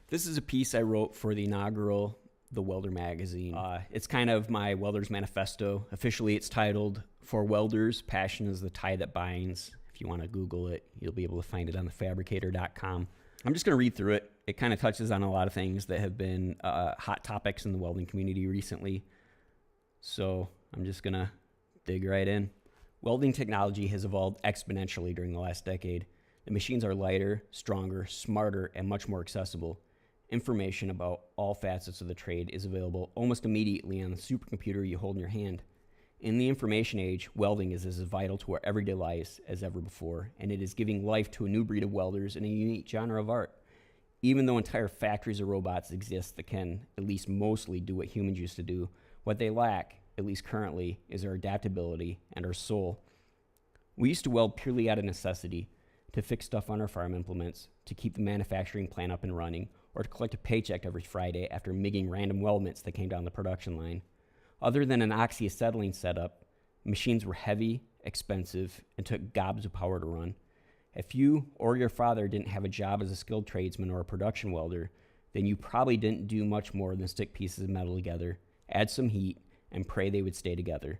This is a piece I wrote for the inaugural The Welder magazine. It's kind of my welder's manifesto. Officially, it's titled For Welders, Passion is the Tie That Binds. If you want to Google it, you'll be able to find it on thefabricator.com. I'm just going to read through it. It kind of touches on a lot of things that have been hot topics in the welding community recently. So I'm just going to dig right in. Welding technology has evolved exponentially during the last decade. The machines are lighter, stronger, smarter, and much more accessible. Information about all facets of the trade is available almost immediately on the supercomputer you hold in your hand. In the information age, welding is as vital to our everyday lives as ever before, and it is giving life to a new breed of welders in a unique genre of art. Even though entire factories of robots exist that can, at least mostly, do what humans used to do, what they lack, at least currently, is our adaptability and our soul. We used to weld purely out of necessity, to fix stuff on our farm implements, to keep the manufacturing plant up and running, or to collect a paycheck every Friday after MIGging random weldments that came down the production line. Other than an oxyacetylene setup, machines were heavy, expensive, and took gobs of power to run. If you or your father didn't have a job as a skilled tradesman or a production welder, then you probably didn't do much more than stick pieces of metal together, add some heat, and pray they would stay together.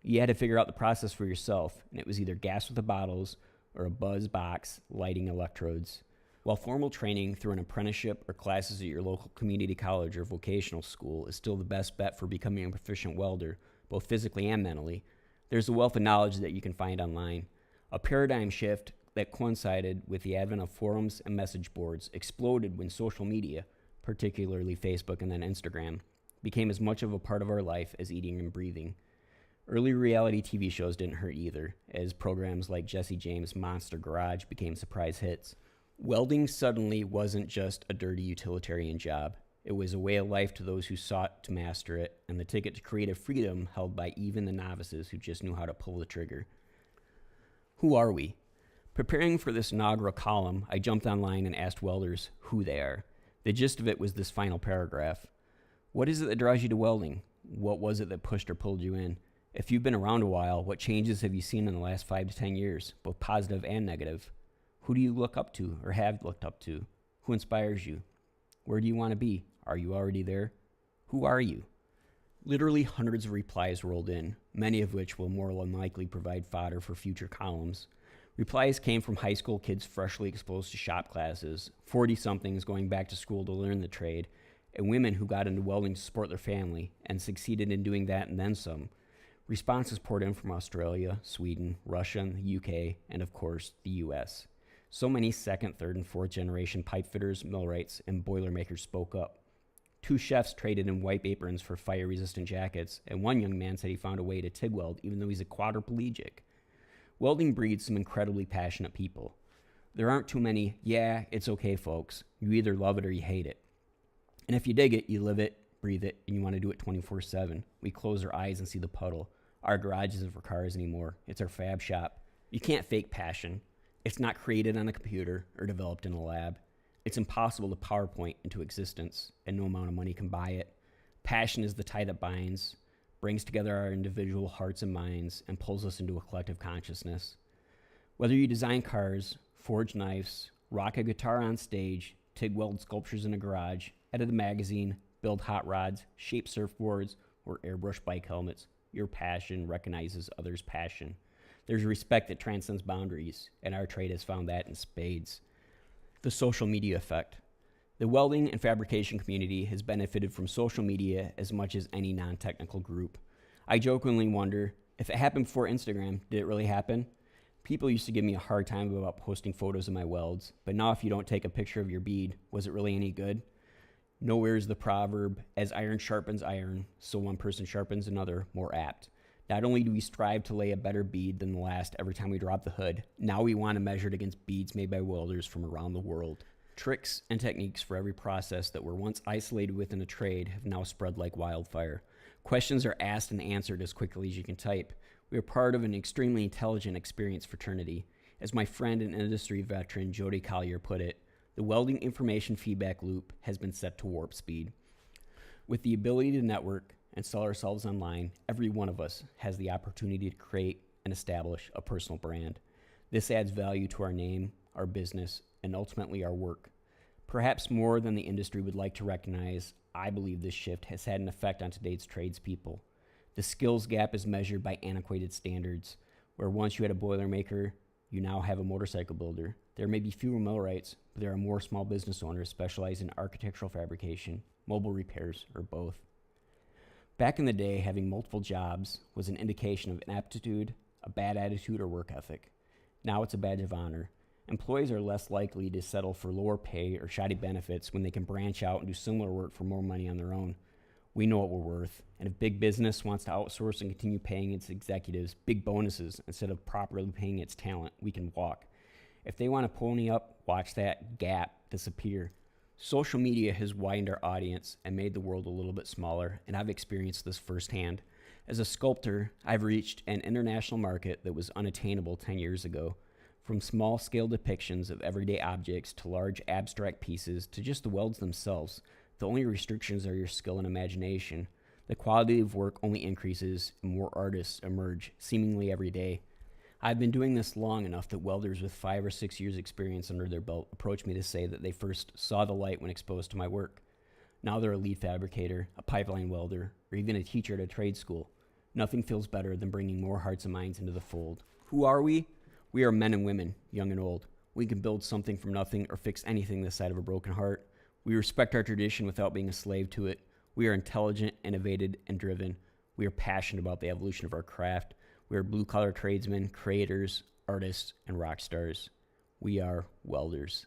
You had to figure out the process for yourself, and it was either gas with the bottles or a buzz box lighting electrodes. While formal training through an apprenticeship or classes at your local community college or vocational school is still the best bet for becoming a proficient welder, both physically and mentally, there's a wealth of knowledge that you can find online. A paradigm shift that coincided with the advent of forums and message boards exploded when social media, particularly Facebook and then Instagram, became as much of a part of our life as eating and breathing. Early reality TV shows didn't hurt either, as programs like Jesse James' Monster Garage became surprise hits. Welding suddenly wasn't just a dirty utilitarian job. It was a way of life to those who sought to master it, and the ticket to creative freedom held by even the novices who just knew how to pull the trigger. Who are we? Preparing for this inaugural column, I jumped online and asked welders who they are. The gist of it was this final paragraph. What is it that draws you to welding? What was it that pushed or pulled you in? If you've been around a while, what changes have you seen in the last 5 to 10 years, both positive and negative? Who do you look up to or have looked up to? Who inspires you? Where do you want to be? Are you already there? Who are you? Literally hundreds of replies rolled in, many of which will more than likely provide fodder for future columns. Replies came from high school kids freshly exposed to shop classes, 40-somethings going back to school to learn the trade, and women who got into welding to support their family and succeeded in doing that and then some. Responses poured in from Australia, Sweden, Russia, the UK, and of course, the US. So many second, third, and fourth generation pipe fitters, millwrights, and boilermakers spoke up. 2 chefs traded in white aprons for fire-resistant jackets, and one young man said he found a way to TIG weld even though he's a quadriplegic. Welding breeds some incredibly passionate people. There aren't too many, yeah, it's okay folks. You either love it or you hate it. And if you dig it, you live it, breathe it, and you want to do it 24/7. We close our eyes and see the puddle. Our garage isn't for cars anymore. It's our fab shop. You can't fake passion. It's not created on a computer or developed in a lab. It's impossible to PowerPoint into existence, and no amount of money can buy it. Passion is the tie that binds, brings together our individual hearts and minds, and pulls us into a collective consciousness. Whether you design cars, forge knives, rock a guitar on stage, TIG weld sculptures in a garage, edit a magazine, build hot rods, shape surfboards, or airbrush bike helmets, your passion recognizes others' passion. There's respect that transcends boundaries, and our trade has found that in spades. The social media effect. The welding and fabrication community has benefited from social media as much as any non-technical group. I jokingly wonder, if it happened before Instagram, did it really happen? People used to give me a hard time about posting photos of my welds, but now if you don't take a picture of your bead, was it really any good? Nowhere is the proverb, as iron sharpens iron, so one person sharpens another, more apt. Not only do we strive to lay a better bead than the last every time we drop the hood, now we want to measure it against beads made by welders from around the world. Tricks and techniques for every process that were once isolated within a trade have now spread like wildfire. Questions are asked and answered as quickly as you can type. We are part of an extremely intelligent, experienced fraternity. As my friend and industry veteran Jody Collier put it, the welding information feedback loop has been set to warp speed. With the ability to network and sell ourselves online, every one of us has the opportunity to create and establish a personal brand. This adds value to our name, our business, and ultimately our work. Perhaps more than the industry would like to recognize, I believe this shift has had an effect on today's tradespeople. The skills gap is measured by antiquated standards, where once you had a Boilermaker, you now have a motorcycle builder. There may be fewer millwrights, but there are more small business owners specializing in architectural fabrication, mobile repairs, or both. Back in the day, having multiple jobs was an indication of inaptitude, a bad attitude, or work ethic. Now it's a badge of honor. Employees are less likely to settle for lower pay or shoddy benefits when they can branch out and do similar work for more money on their own. We know what we're worth, and if big business wants to outsource and continue paying its executives big bonuses instead of properly paying its talent, we can walk. If they want to pony up, watch that gap disappear. Social media has widened our audience and made the world a little bit smaller, and I've experienced this firsthand. As a sculptor, I've reached an international market that was unattainable 10 years ago. From small-scale depictions of everyday objects to large abstract pieces to just the welds themselves, the only restrictions are your skill and imagination. The quality of work only increases and more artists emerge seemingly every day. I've been doing this long enough that welders with 5 or 6 years experience under their belt approach me to say that they first saw the light when exposed to my work. Now they're a lead fabricator, a pipeline welder, or even a teacher at a trade school. Nothing feels better than bringing more hearts and minds into the fold. Who are we? We are men and women, young and old. We can build something from nothing or fix anything this side of a broken heart. We respect our tradition without being a slave to it. We are intelligent, innovative, and driven. We are passionate about the evolution of our craft. We are blue-collar tradesmen, creators, artists, and rock stars. We are welders.